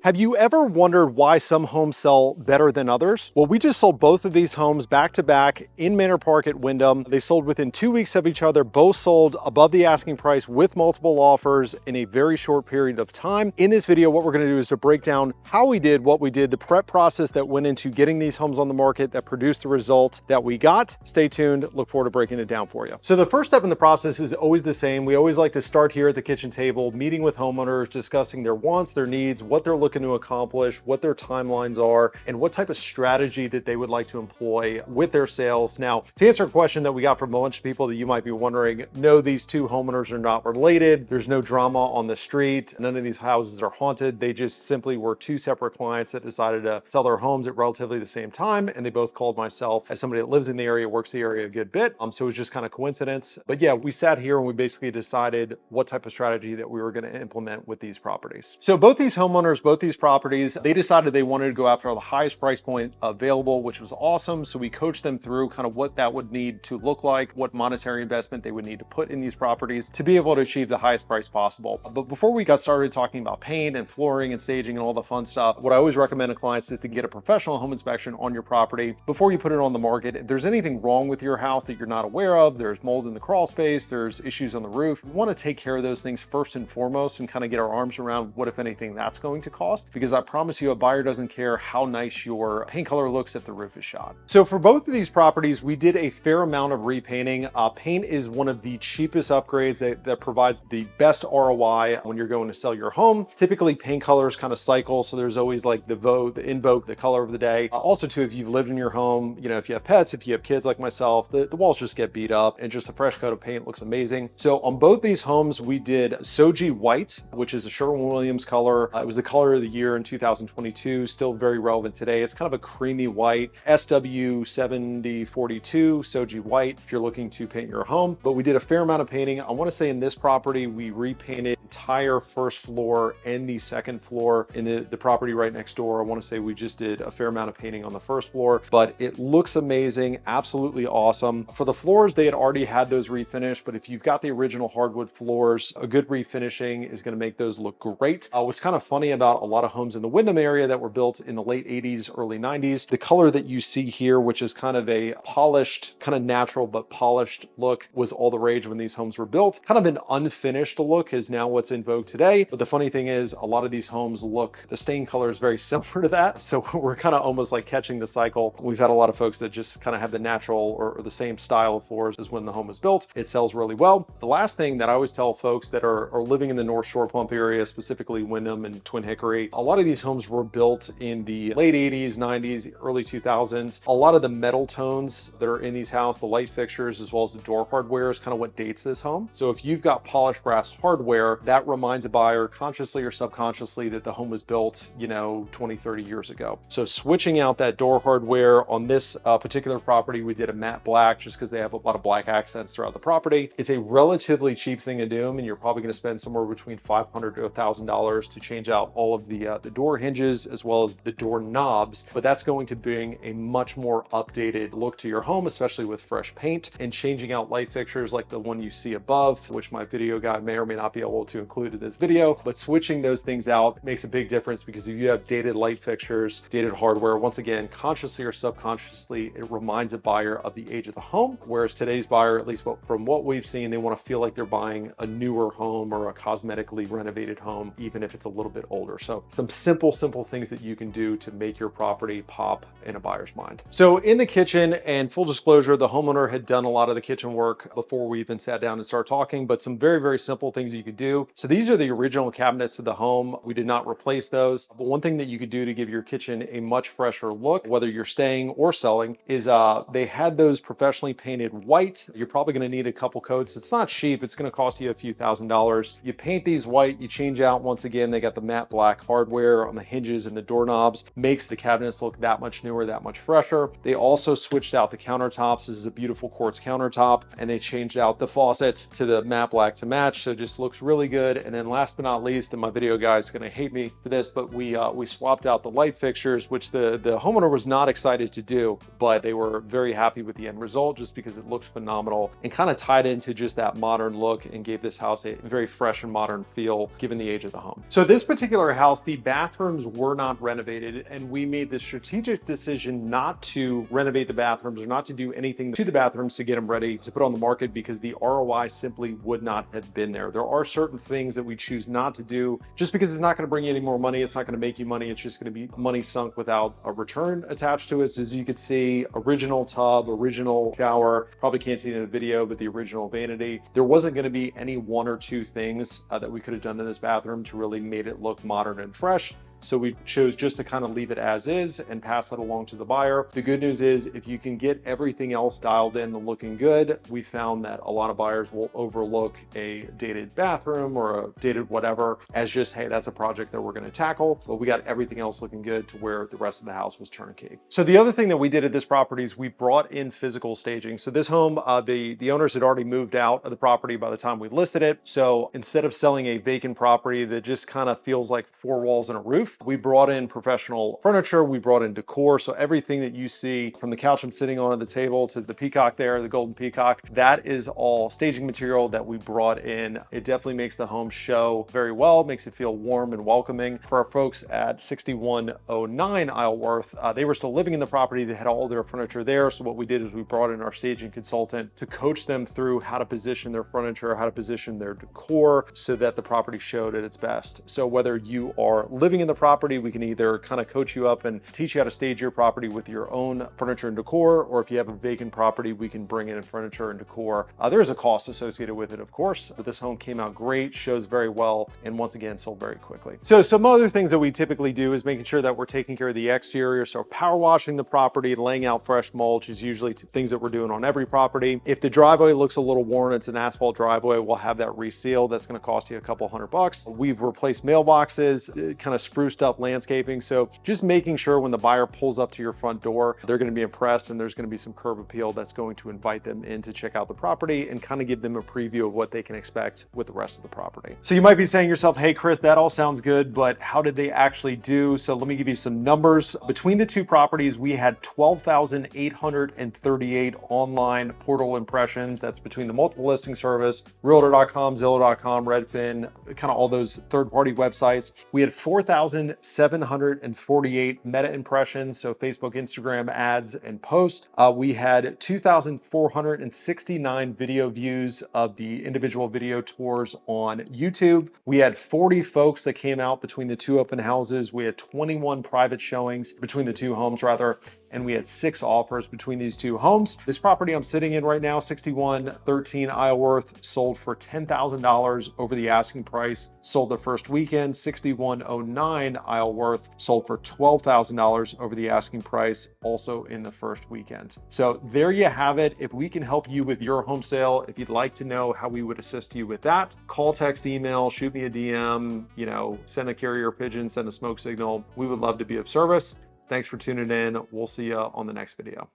Have you ever wondered why some homes sell better than others? Well, we just sold both of these homes back to back in Manor Park at Wyndham. They sold within 2 weeks of each other, both sold above the asking price with multiple offers in a very short period of time. In this video, what we're gonna do is to break down how we did what we did, the prep process that went into getting these homes on the market that produced the result that we got. Stay tuned, look forward to breaking it down for you. So the first step in the process is always the same. We always like to start here at the kitchen table, meeting with homeowners, discussing their wants, their needs, what they're looking to accomplish, what their timelines are, and what type of strategy that they would like to employ with their sales. Now, to answer a question that we got from a bunch of people that you might be wondering, no, these two homeowners are not related. There's no drama on the street. None of these houses are haunted. They just simply were two separate clients that decided to sell their homes at relatively the same time. And they both called myself as somebody that lives in the area, works the area a good bit. So it was just kind of coincidence. But yeah, we sat here and we basically decided what type of strategy that we were going to implement with these properties. So both these homeowners, both these properties, they decided they wanted to go after the highest price point available, which was awesome. So we coached them through kind of what that would need to look like, what monetary investment they would need to put in these properties to be able to achieve the highest price possible. But before we got started talking about paint and flooring and staging and all the fun stuff, what I always recommend to clients is to get a professional home inspection on your property before you put it on the market. If there's anything wrong with your house that you're not aware of, there's mold in the crawl space, there's issues on the roof, we want to take care of those things first and foremost and kind of get our arms around what, if anything, that's going to cost. Because I promise you, a buyer doesn't care how nice your paint color looks if the roof is shot. So for both of these properties, we did a fair amount of repainting. Paint is one of the cheapest upgrades that provides the best ROI when you're going to sell your home. Typically, paint colors kind of cycle, so there's always like the invoke, the color of the day. Also, too, if you've lived in your home, you know, if you have pets, if you have kids like myself, the walls just get beat up, and just a fresh coat of paint looks amazing. So on both these homes, we did Soji White, which is a Sherwin-Williams color. It was the color of the year in 2022, still very relevant today. It's kind of a creamy white, SW7042 Soji White if you're looking to paint your home. But we did a fair amount of painting. I want to say in this property, we repainted entire first floor and the second floor. In the property right next door, I want to say we just did a fair amount of painting on the first floor, but it looks amazing, absolutely awesome. For the floors, they had already had those refinished, but if you've got the original hardwood floors, a good refinishing is going to make those look great. What's kind of funny about a lot of homes in the Wyndham area that were built in the late 80s, early 90s, the color that you see here, which is kind of a polished, kind of natural but polished look, was all the rage when these homes were built. Kind of an unfinished look is now what's in vogue today. But the funny thing is, a lot of these homes look, the stain color is very similar to that. So we're kind of almost like catching the cycle. We've had a lot of folks that just kind of have the natural or the same style of floors as when the home was built. It sells really well. The last thing that I always tell folks that are living in the North Shore Pump area, specifically Wyndham and Twin Hickory, a lot of these homes were built in the late 80s, 90s, early 2000s. A lot of the metal tones that are in these houses, the light fixtures, as well as the door hardware, is kind of what dates this home. So if you've got polished brass hardware, that reminds a buyer consciously or subconsciously that the home was built, you know, 20, 30 years ago. So switching out that door hardware on this particular property, we did a matte black just because they have a lot of black accents throughout the property. It's a relatively cheap thing to do, and you're probably going to spend somewhere between $500 to $1,000 to change out all of the door hinges as well as the door knobs, but that's going to bring a much more updated look to your home, especially with fresh paint. And changing out light fixtures like the one you see above, which my video guy may or may not be able to include in this video, but switching those things out makes a big difference, because if you have dated light fixtures, dated hardware, once again, consciously or subconsciously, it reminds a buyer of the age of the home. Whereas today's buyer, at least from what we've seen, they want to feel like they're buying a newer home or a cosmetically renovated home, even if it's a little bit older. So some simple things that you can do to make your property pop in a buyer's mind. So in the kitchen, and full disclosure, the homeowner had done a lot of the kitchen work before we even sat down and started talking, but some very simple things you could do. So these are the original cabinets of the home. We did not replace those, but one thing that you could do to give your kitchen a much fresher look, whether you're staying or selling, is they had those professionally painted white. You're probably going to need a couple coats. It's not cheap. It's going to cost you a few $1,000s. You paint these white, you change out, once again, they got the matte black hardware on the hinges and the doorknobs, makes the cabinets look that much newer, that much fresher. They also switched out the countertops. This is a beautiful quartz countertop, and they changed out the faucets to the matte black to match, so it just looks really good. And then last but not least, and my video guy is going to hate me for this, but we swapped out the light fixtures, which the homeowner was not excited to do, but they were very happy with the end result just because it looked phenomenal and kind of tied into just that modern look and gave this house a very fresh and modern feel given the age of the home. So this particular house house, the bathrooms were not renovated, and we made the strategic decision not to renovate the bathrooms or not to do anything to the bathrooms to get them ready to put on the market because the ROI simply would not have been there. There are certain things that we choose not to do just because it's not going to bring you any more money. It's not going to make you money. It's just going to be money sunk without a return attached to it. So as you can see, original tub, original shower, probably can't see it in the video, but the original vanity. There wasn't going to be any one or two things that we could have done in this bathroom to really made it look modern and fresh. So we chose just to kind of leave it as is and pass that along to the buyer. The good news is if you can get everything else dialed in and looking good, we found that a lot of buyers will overlook a dated bathroom or a dated whatever as just, hey, that's a project that we're going to tackle. But we got everything else looking good to where the rest of the house was turnkey. So the other thing that we did at this property is we brought in physical staging. So this home, the owners had already moved out of the property by the time we listed it. So instead of selling a vacant property that just kind of feels like four walls and a roof, we brought in professional furniture, we brought in decor. So everything that you see from the couch I'm sitting on at the table to the peacock there, the golden peacock, that is all staging material that we brought in. It definitely makes the home show very well, makes it feel warm and welcoming. For our folks at 6109 Isleworth, they were still living in the property. They had all their furniture there. So what we did is we brought in our staging consultant to coach them through how to position their furniture, how to position their decor so that the property showed at its best. So whether you are living in the property, we can either kind of coach you up and teach you how to stage your property with your own furniture and decor, or if you have a vacant property, we can bring in furniture and decor. There's a cost associated with it, of course, but this home came out great, shows very well, and once again, sold very quickly. So some other things that we typically do is making sure that we're taking care of the exterior. So power washing the property, laying out fresh mulch is usually things that we're doing on every property. If the driveway looks a little worn, it's an asphalt driveway, we'll have that resealed. That's going to cost you a couple $100. We've replaced mailboxes, kind of spruced up landscaping. So just making sure when the buyer pulls up to your front door, they're going to be impressed and there's going to be some curb appeal that's going to invite them in to check out the property and kind of give them a preview of what they can expect with the rest of the property. So you might be saying to yourself, hey, Chris, that all sounds good, but how did they actually do? So let me give you some numbers. Between the two properties, we had 12,838 online portal impressions. That's between the multiple listing service, realtor.com, Zillow.com, Redfin, kind of all those third-party websites. We had 4,748 meta impressions, so Facebook, Instagram ads and posts. We had 2,469 video views of the individual video tours on YouTube. We had 40 folks that came out between the two open houses. We had 21 private showings between the two homes rather, and we had 6 offers between these two homes. This property I'm sitting in right now, 6113 Isleworth, sold for $10,000 over the asking price, sold the first weekend. 6109 Isleworth sold for $12,000 over the asking price, also in the first weekend. So there you have it. If we can help you with your home sale, if you'd like to know how we would assist you with that, call, text, email, shoot me a DM, send a carrier pigeon, send a smoke signal. We would love to be of service. Thanks for tuning in. We'll see you on the next video.